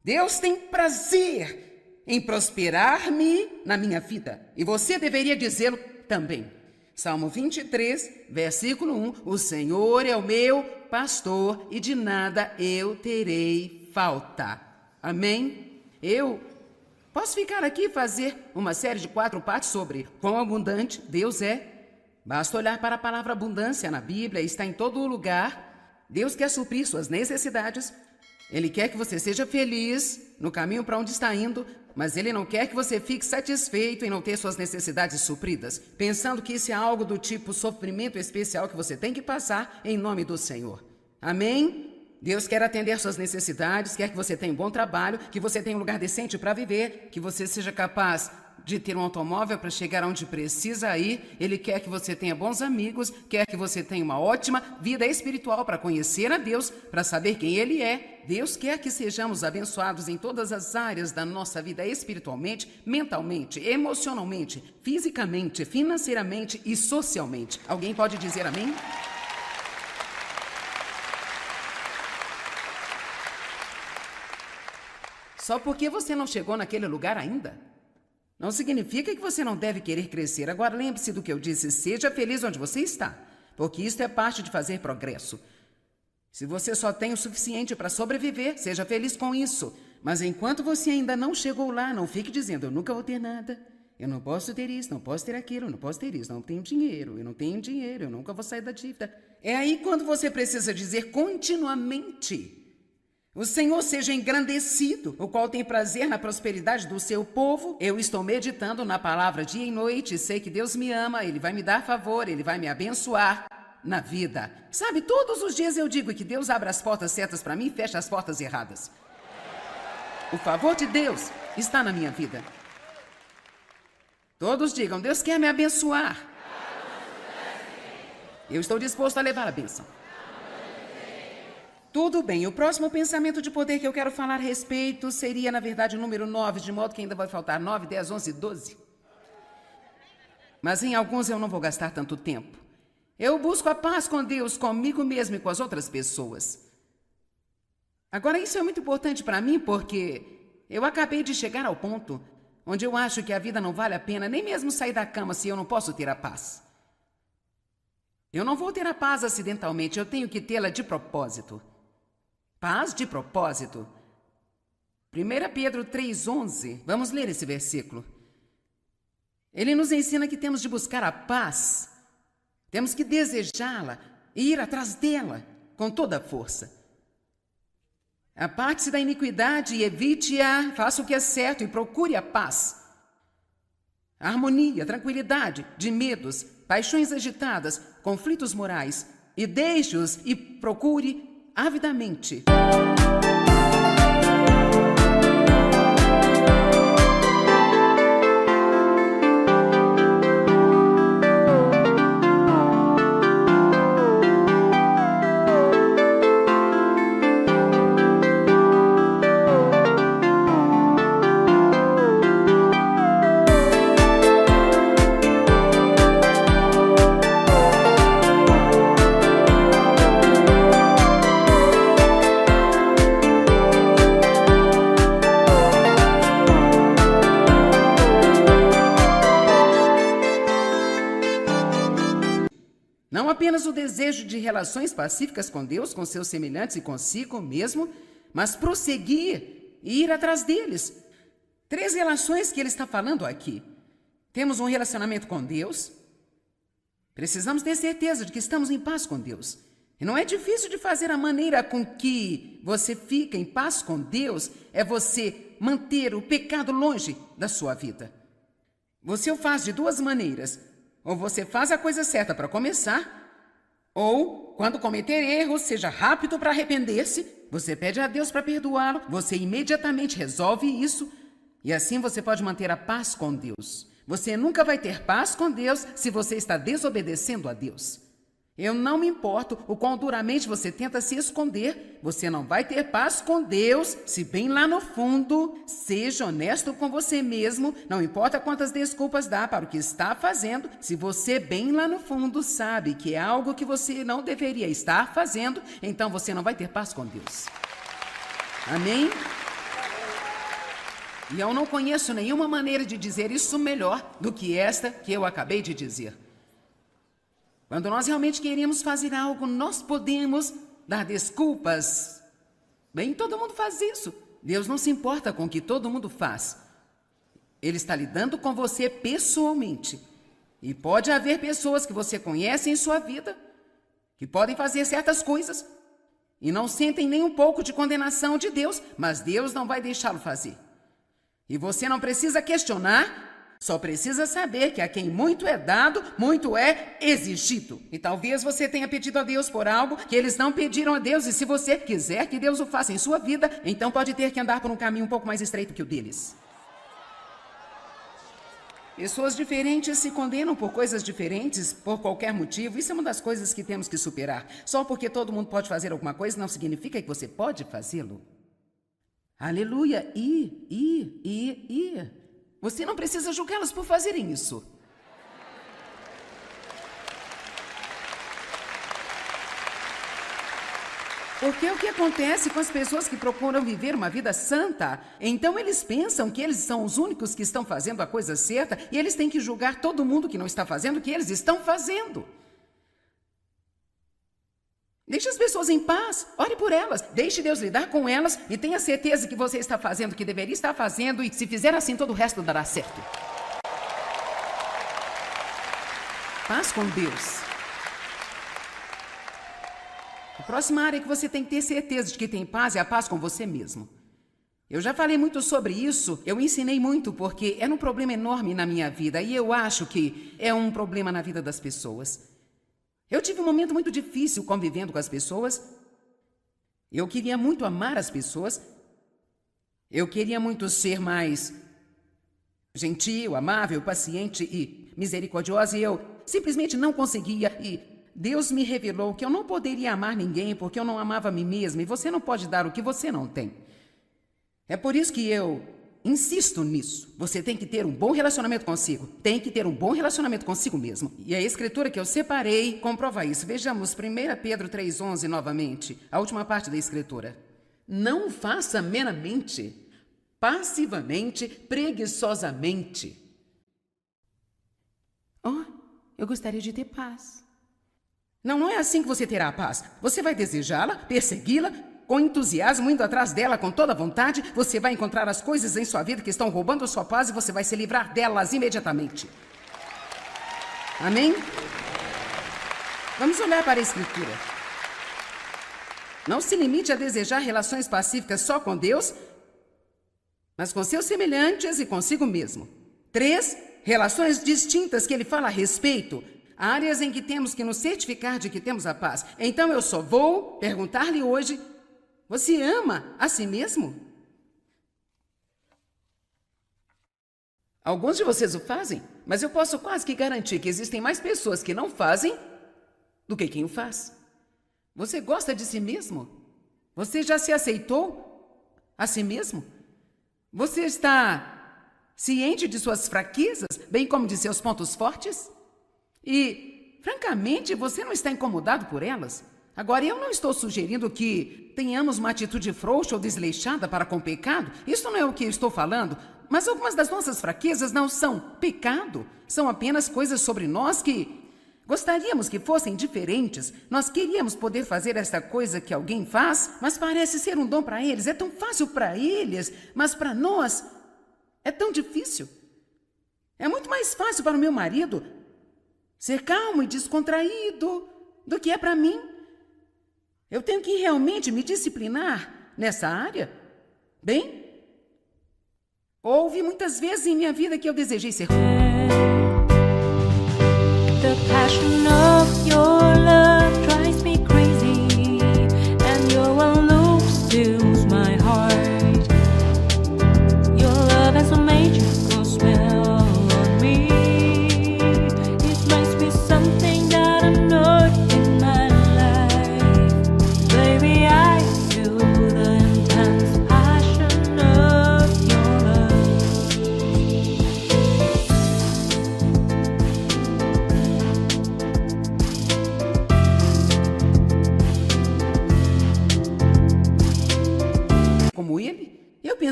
Deus tem prazer em prosperar-me na minha vida, e você deveria dizê-lo também. Salmo 23, versículo 1, o Senhor é o meu pastor e de nada eu terei falta. Amém? Eu posso ficar aqui e fazer uma série de 4 partes sobre quão abundante Deus é. Basta olhar para a palavra abundância na Bíblia, está em todo lugar. Deus quer suprir suas necessidades. Ele quer que você seja feliz no caminho para onde está indo, mas Ele não quer que você fique satisfeito em não ter suas necessidades supridas, pensando que isso é algo do tipo sofrimento especial que você tem que passar em nome do Senhor. Amém? Deus quer atender suas necessidades, quer que você tenha um bom trabalho, que você tenha um lugar decente para viver, que você seja capaz de ter um automóvel para chegar onde precisa ir. Ele quer que você tenha bons amigos, quer que você tenha uma ótima vida espiritual para conhecer a Deus, para saber quem Ele é. Deus quer que sejamos abençoados em todas as áreas da nossa vida espiritualmente, mentalmente, emocionalmente, fisicamente, financeiramente e socialmente. Alguém pode dizer amém? Só porque você não chegou naquele lugar ainda, não significa que você não deve querer crescer. Agora lembre-se do que eu disse, seja feliz onde você está, porque isso é parte de fazer progresso. Se você só tem o suficiente para sobreviver, seja feliz com isso. Mas enquanto você ainda não chegou lá, não fique dizendo: eu nunca vou ter nada, eu não posso ter isso, não posso ter aquilo, eu não posso ter isso, não tenho dinheiro, eu nunca vou sair da dívida. É aí quando você precisa dizer continuamente: o Senhor seja engrandecido, o qual tem prazer na prosperidade do seu povo. Eu estou meditando na palavra dia e noite, sei que Deus me ama, Ele vai me dar favor, Ele vai me abençoar na vida. Sabe, todos os dias eu digo que Deus abre as portas certas para mim e fecha as portas erradas. O favor de Deus está na minha vida. Todos digam: Deus quer me abençoar. Eu estou disposto a levar a bênção. Tudo bem, o próximo pensamento de poder que eu quero falar a respeito seria, na verdade, o número 9, de modo que ainda vai faltar 9, 10, 11, 12. Mas em alguns eu não vou gastar tanto tempo. Eu busco a paz com Deus, comigo mesmo e com as outras pessoas. Agora, isso é muito importante para mim porque eu acabei de chegar ao ponto onde eu acho que a vida não vale a pena nem mesmo sair da cama se eu não posso ter a paz. Eu não vou ter a paz acidentalmente, eu tenho que tê-la de propósito. Paz de propósito. 1 Pedro 3,11. Vamos ler esse versículo. Ele nos ensina que temos de buscar a paz. Temos que desejá-la e ir atrás dela com toda a força. Aparte-se da iniquidade e evite-a, faça o que é certo e procure a paz. A harmonia, tranquilidade, de medos, paixões agitadas, conflitos morais, e deixe-os e procure avidamente. Não apenas o desejo de relações pacíficas com Deus, com seus semelhantes e consigo mesmo, mas prosseguir e ir atrás deles. 3 relações que ele está falando aqui. Temos um relacionamento com Deus. Precisamos ter certeza de que estamos em paz com Deus. E não é difícil de fazer. A maneira com que você fica em paz com Deus é você manter o pecado longe da sua vida. Você o faz de 2 maneiras. Ou você faz a coisa certa para começar, ou, quando cometer erros, seja rápido para arrepender-se, você pede a Deus para perdoá-lo, você imediatamente resolve isso E assim você pode manter a paz com Deus. Você nunca vai ter paz com Deus se você está desobedecendo a Deus. Eu não me importo o quão duramente você tenta se esconder, você não vai ter paz com Deus se bem lá no fundo, seja honesto com você mesmo, não importa quantas desculpas dá para o que está fazendo, se você bem lá no fundo sabe que é algo que você não deveria estar fazendo, então você não vai ter paz com Deus. Amém? E eu não conheço nenhuma maneira de dizer isso melhor do que esta que eu acabei de dizer. Quando nós realmente queremos fazer algo, nós podemos dar desculpas. Bem, todo mundo faz isso. Deus não se importa com o que todo mundo faz. Ele está lidando com você pessoalmente. E pode haver pessoas que você conhece em sua vida que podem fazer certas coisas e não sentem nem um pouco de condenação de Deus, mas Deus não vai deixá-lo fazer. E você não precisa questionar, só precisa saber que a quem muito é dado, muito é exigido. E talvez você tenha pedido a Deus por algo que eles não pediram a Deus. E se você quiser que Deus o faça em sua vida, então pode ter que andar por um caminho um pouco mais estreito que o deles. Pessoas diferentes se condenam por coisas diferentes, por qualquer motivo. Isso é uma das coisas que temos que superar. Só porque todo mundo pode fazer alguma coisa não significa que você pode fazê-lo. Aleluia! Você não precisa julgá-las por fazerem isso. Porque o que acontece com as pessoas que procuram viver uma vida santa? Então eles pensam que eles são os únicos que estão fazendo a coisa certa e eles têm que julgar todo mundo que não está fazendo o que eles estão fazendo. Deixe as pessoas em paz, ore por elas, deixe Deus lidar com elas e tenha certeza que você está fazendo o que deveria estar fazendo e se fizer assim todo o resto dará certo. Paz com Deus. A próxima área que você tem que ter certeza de que tem paz é a paz com você mesmo. Eu já falei muito sobre isso, eu ensinei muito porque era um problema enorme na minha vida e eu acho que é um problema na vida das pessoas. Eu tive um momento muito difícil convivendo com as pessoas. Eu queria muito amar as pessoas. Eu queria muito ser mais gentil, amável, paciente e misericordiosa. E eu simplesmente não conseguia. E Deus me revelou que eu não poderia amar ninguém porque eu não amava a mim mesma. E você não pode dar o que você não tem. É por isso que eu insisto nisso. Você tem que ter um bom relacionamento consigo. Tem que ter um bom relacionamento consigo mesmo. E a escritura que eu separei comprova isso. Vejamos 1 Pedro 3,11 novamente. A última parte da escritura. Não faça meramente, passivamente, preguiçosamente. Oh, eu gostaria de ter paz. Não é assim que você terá a paz. Você vai desejá-la, persegui-la, com entusiasmo, indo atrás dela com toda vontade, você vai encontrar as coisas em sua vida que estão roubando a sua paz e você vai se livrar delas imediatamente. Amém? Vamos olhar para a Escritura. Não se limite a desejar relações pacíficas só com Deus, mas com seus semelhantes e consigo mesmo. 3, relações distintas que ele fala a respeito. Áreas em que temos que nos certificar de que temos a paz. Então eu só vou perguntar-lhe hoje: você ama a si mesmo? Alguns de vocês o fazem, mas eu posso quase que garantir que existem mais pessoas que não fazem do que quem o faz. Você gosta de si mesmo? Você já se aceitou a si mesmo? Você está ciente de suas fraquezas, bem como de seus pontos fortes? E, francamente, você não está incomodado por elas? Agora, eu não estou sugerindo que tenhamos uma atitude frouxa ou desleixada para com o pecado. Isso não é o que eu estou falando. Mas algumas das nossas fraquezas não são pecado. São apenas coisas sobre nós que gostaríamos que fossem diferentes. Nós queríamos poder fazer essa coisa que alguém faz, mas parece ser um dom para eles. É tão fácil para eles, mas para nós é tão difícil. É muito mais fácil para o meu marido ser calmo e descontraído do que é para mim. Eu tenho que realmente me disciplinar nessa área? Bem, houve muitas vezes em minha vida que eu desejei ser. The passion of your love drives me crazy, and your one look steals my heart. Your love has a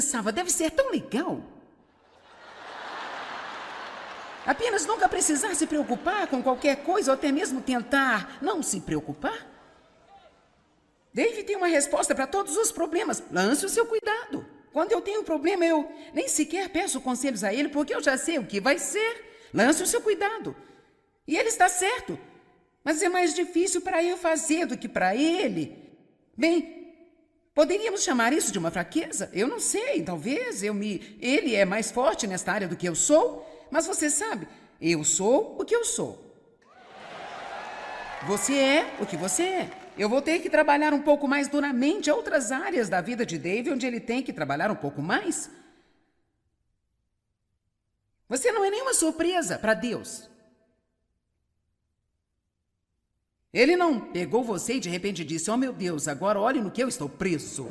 pensava, deve ser tão legal. Apenas nunca precisar se preocupar com qualquer coisa ou até mesmo tentar não se preocupar. Dave tem uma resposta para todos os problemas. Lance o seu cuidado. Quando eu tenho um problema, eu nem sequer peço conselhos a ele, porque eu já sei o que vai ser. Lance o seu cuidado. E ele está certo. Mas é mais difícil para eu fazer do que para ele. Bem, poderíamos chamar isso de uma fraqueza? Eu não sei, talvez ele é mais forte nesta área do que eu sou. Mas você sabe, eu sou o que eu sou. Você é o que você é. Eu vou ter que trabalhar um pouco mais duramente outras áreas da vida de Dave, onde ele tem que trabalhar um pouco mais. Você não é nenhuma surpresa para Deus. Ele não pegou você e de repente disse, oh meu Deus, agora olhe no que eu estou preso.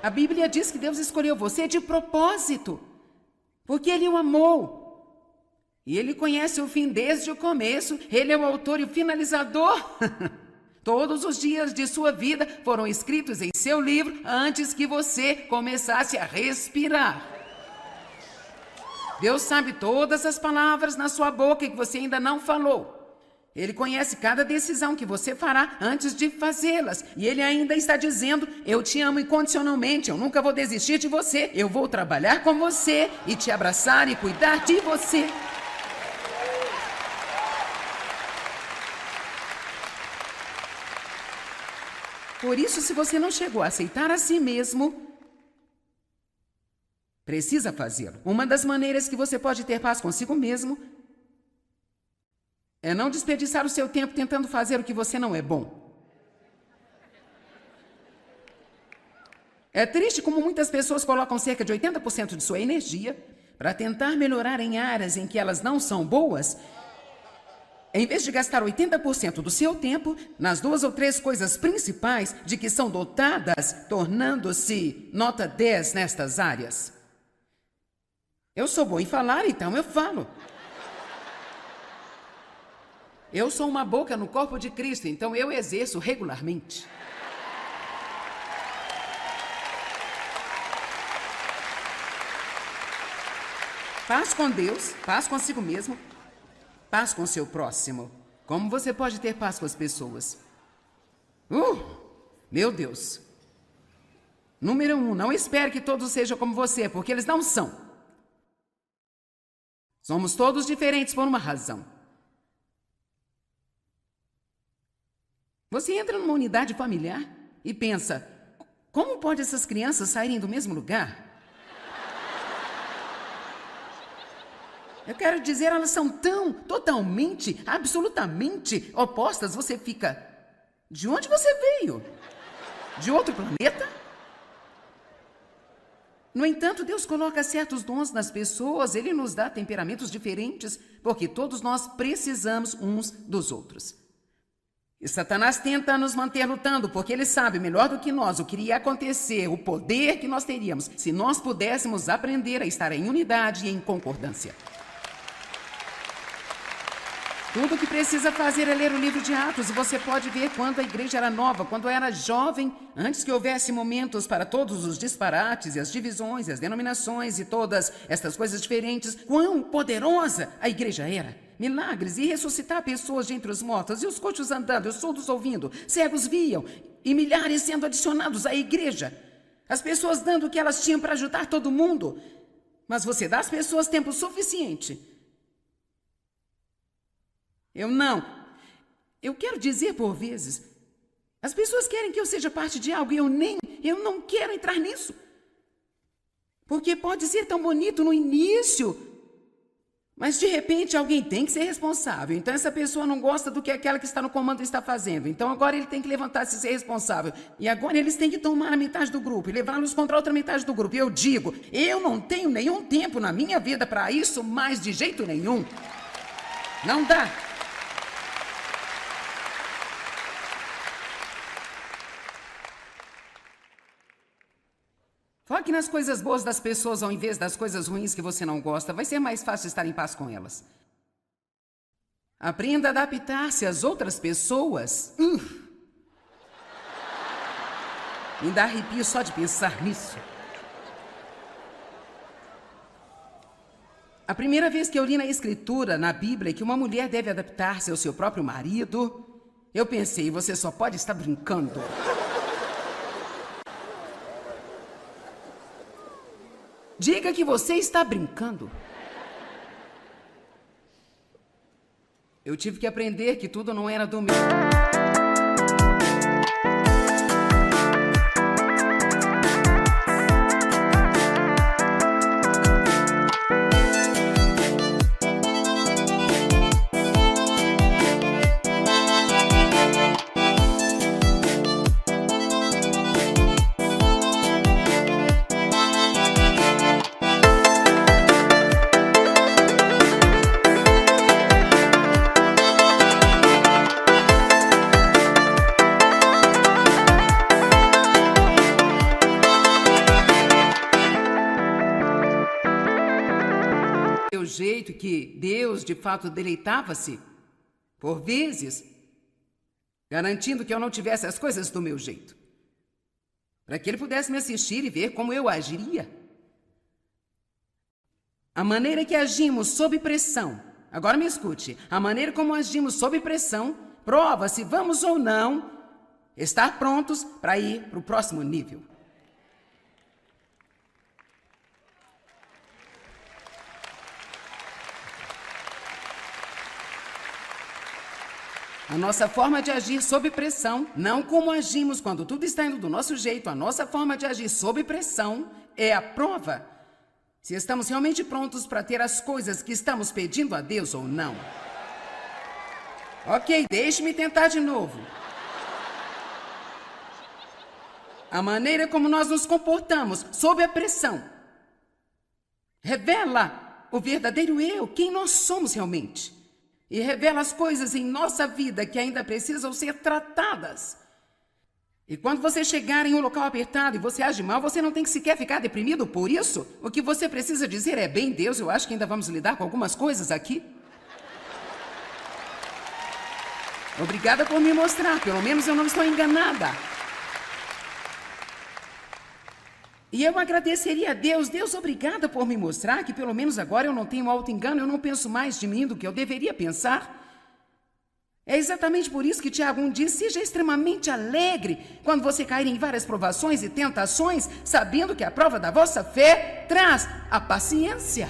A Bíblia diz que Deus escolheu você de propósito, porque Ele o amou. E Ele conhece o fim desde o começo, Ele é o autor e o finalizador. Todos os dias de sua vida foram escritos em seu livro antes que você começasse a respirar. Deus sabe todas as palavras na sua boca que você ainda não falou. Ele conhece cada decisão que você fará antes de fazê-las. E Ele ainda está dizendo, eu te amo incondicionalmente, eu nunca vou desistir de você. Eu vou trabalhar com você e te abraçar e cuidar de você. Por isso, se você não chegou a aceitar a si mesmo, precisa fazê-lo. Uma das maneiras que você pode ter paz consigo mesmo é não desperdiçar o seu tempo tentando fazer o que você não é bom. É triste como muitas pessoas colocam cerca de 80% de sua energia para tentar melhorar em áreas em que elas não são boas, em vez de gastar 80% do seu tempo nas 2 ou 3 coisas principais de que são dotadas, tornando-se nota 10 nestas áreas. Eu sou bom em falar, então eu falo. Eu sou uma boca no corpo de Cristo, então eu exerço regularmente. Paz com Deus, paz consigo mesmo, paz com seu próximo. Como você pode ter paz com as pessoas? Meu Deus. Número 1, não espere que todos sejam como você, porque eles não são. Somos todos diferentes por uma razão. Você entra numa unidade familiar e pensa, como pode essas crianças saírem do mesmo lugar? Eu quero dizer, elas são tão, totalmente, absolutamente opostas. Você fica, de onde você veio? De outro planeta? No entanto, Deus coloca certos dons nas pessoas, Ele nos dá temperamentos diferentes, porque todos nós precisamos uns dos outros. E Satanás tenta nos manter lutando, porque ele sabe melhor do que nós o que iria acontecer, o poder que nós teríamos, se nós pudéssemos aprender a estar em unidade e em concordância. Tudo o que precisa fazer é ler o livro de Atos, e você pode ver quando a igreja era nova, quando era jovem, antes que houvesse momentos para todos os disparates e as divisões e as denominações e todas estas coisas diferentes, quão poderosa a igreja era. Milagres e ressuscitar pessoas de entre os mortos, e os coxos andando, e os surdos ouvindo, cegos viam, e milhares sendo adicionados à igreja. As pessoas dando o que elas tinham para ajudar todo mundo. Mas você dá às pessoas tempo suficiente. Eu quero dizer por vezes, as pessoas querem que eu seja parte de algo e eu não quero entrar nisso. Porque pode ser tão bonito no início, mas de repente alguém tem que ser responsável. Então essa pessoa não gosta do que aquela que está no comando está fazendo. Então agora ele tem que levantar-se e ser responsável. E agora eles têm que tomar a metade do grupo e levá-los contra a outra metade do grupo. E eu digo, eu não tenho nenhum tempo na minha vida para isso, mais de jeito nenhum. Não dá. Foque nas coisas boas das pessoas ao invés das coisas ruins que você não gosta. Vai ser mais fácil estar em paz com elas. Aprenda a adaptar-se às outras pessoas. Me dá arrepio só de pensar nisso. A primeira vez que eu li na Escritura, na Bíblia, que uma mulher deve adaptar-se ao seu próprio marido, eu pensei, você só pode estar brincando. Diga que você está brincando. Eu tive que aprender que tudo não era do meu. Jeito que Deus de fato deleitava-se, por vezes, garantindo que eu não tivesse as coisas do meu jeito, para que ele pudesse me assistir e ver como eu agiria. A maneira que agimos sob pressão, agora me escute, a maneira como agimos sob pressão prova se vamos ou não estar prontos para ir para o próximo nível. A nossa forma de agir sob pressão, não como agimos quando tudo está indo do nosso jeito, a nossa forma de agir sob pressão é a prova se estamos realmente prontos para ter as coisas que estamos pedindo a Deus ou não. Ok, deixe-me tentar de novo. A maneira como nós nos comportamos sob a pressão revela o verdadeiro eu, quem nós somos realmente. E revela as coisas em nossa vida que ainda precisam ser tratadas. E quando você chegar em um local apertado e você age mal, você não tem que sequer ficar deprimido por isso. O que você precisa dizer é, bem, Deus, eu acho que ainda vamos lidar com algumas coisas aqui. Obrigada por me mostrar, pelo menos eu não estou enganada. E eu agradeceria a Deus, Deus, obrigada por me mostrar que pelo menos agora eu não tenho auto-engano, eu não penso mais de mim do que eu deveria pensar. É exatamente por isso que Tiago 1 diz, seja extremamente alegre quando você cair em várias provações e tentações, sabendo que a prova da vossa fé traz a paciência.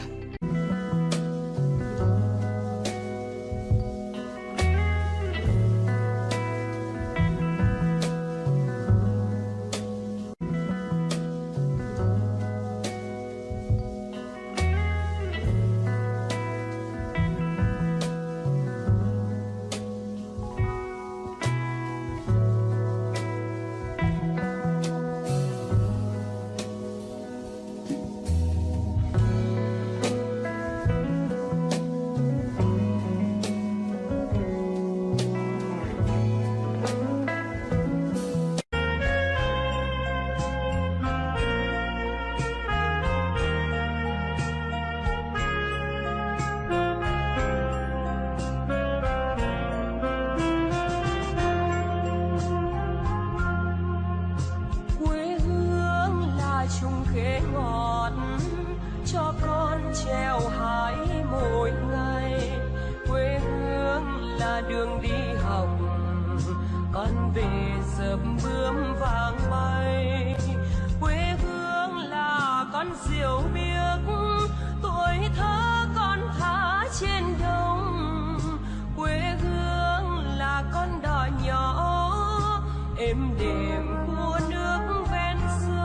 Đường đi học con về sớm bướm vàng bay, quê hương là con diều biếc, tuổi thơ con thả trên đồng, quê hương là con đò nhỏ êm đềm của nước ven sông.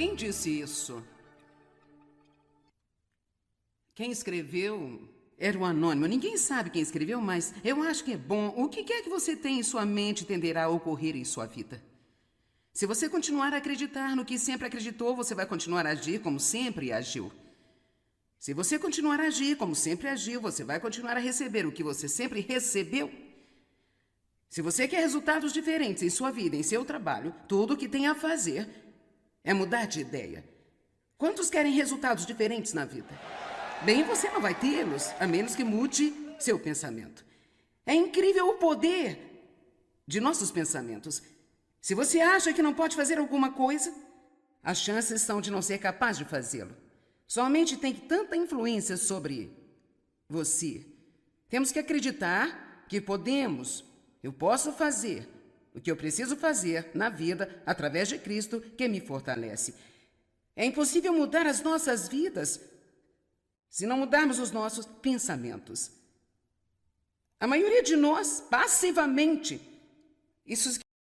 Quem disse isso? Quem escreveu era o anônimo. Ninguém sabe quem escreveu, mas eu acho que é bom. O que quer que você tenha em sua mente tenderá a ocorrer em sua vida. Se você continuar a acreditar no que sempre acreditou, você vai continuar a agir como sempre agiu. Se você continuar a agir como sempre agiu, você vai continuar a receber o que você sempre recebeu. Se você quer resultados diferentes em sua vida, em seu trabalho, tudo o que tem a fazer é mudar de ideia. Quantos querem resultados diferentes na vida? Bem, você não vai tê-los, a menos que mude seu pensamento. É incrível o poder de nossos pensamentos. Se você acha que não pode fazer alguma coisa, as chances são de não ser capaz de fazê-lo. Sua mente tem tanta influência sobre você. Temos que acreditar que podemos. Eu posso fazer o que eu preciso fazer na vida através de Cristo que me fortalece. É impossível mudar as nossas vidas se não mudarmos os nossos pensamentos. A maioria de nós, passivamente, isso